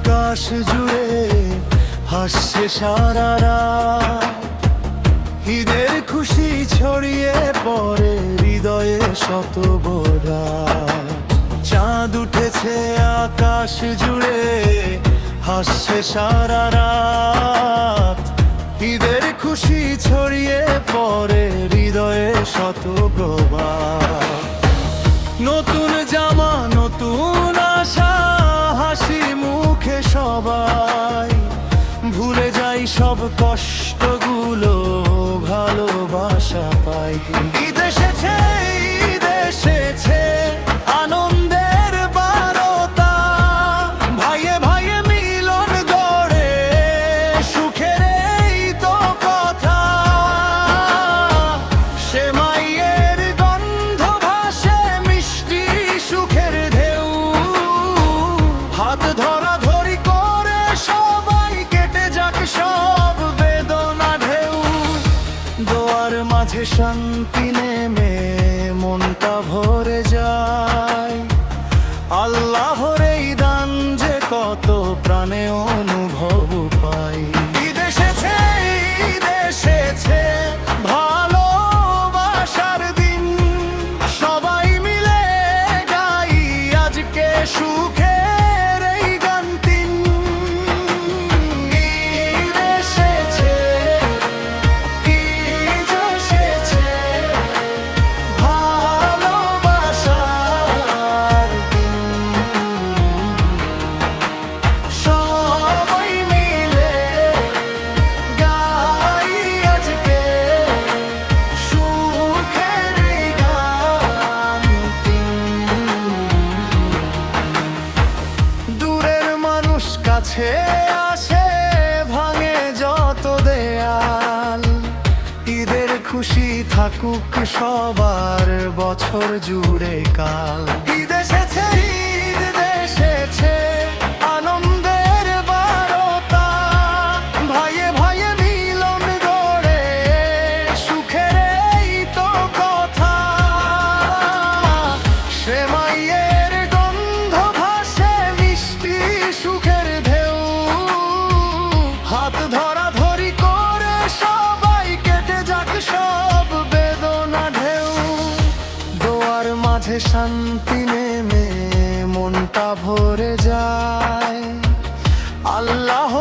আকাশ জুড়ে হাসছে সারা রাত। ঈদের খুশি ছড়িয়ে পড়ে হৃদয়ে শত বরাত। চাঁদ উঠেছে আকাশ জুড়ে হাসছে সারা রাত। ঈদের খুশি ছড়িয়ে পড়ে হৃদয়ে শত প্রভাত। নতুন জামা নতুন আশা, হাসি মুখে সবাই। ভুলে যাই সব কষ্টগুলো, ভালোবাসা পাই। ঈদ এসেছে, ঈদ এসেছে, আনন্দের বারতা। ভাইয়ে ভাইয়ে মিলন গড়ে, সুখের এই তো কথা। সেমাইয়ের গন্ধ ভাসে, মিষ্টি সুখের ঢেউ। হাত ধরা ধরি করে সবাই, কেটে যাক সব বেদনা ঢেউ। দোয়ার মাঝে শান্তি নেমে মনটা ভরে যায়। আল্লাহর এই দান যে কত প্রাণে অনুভব পাই। ঈদ এসেছে, ঈদ এসেছে, ভালোবাসার দিন। সবাই মিলে গাই আজকে সুখের এই গান তিন। ঈদ এসেছে, ঈদ এসেছে, ভালোবাসার দিন। সবাই মিলে গাই আজকে সুখের এই গান তিন। দূরের মানুষ কাছে আসে, ভাঙে যত দেয়াল। ঈদের খুশি থাকুক সবার বছর জুড়ে কাল। ঈদ এসেছে, ঈদ এসেছে, আনন্দের বারতা। ভাইয়ে ভাইয়ে মিলন গড়ে, সুখের এই তো কথা। সেমাইয়ের গন্ধ ভাসে, মিষ্টি সুখের ঢেউ। হাত ধরা ধরি করে সবাই, কেটে যাক সব বেদনা ঢেউ। দোয়ার মাঝে শান্তি নেমে মনটা ভরে যায়। আল্লাহ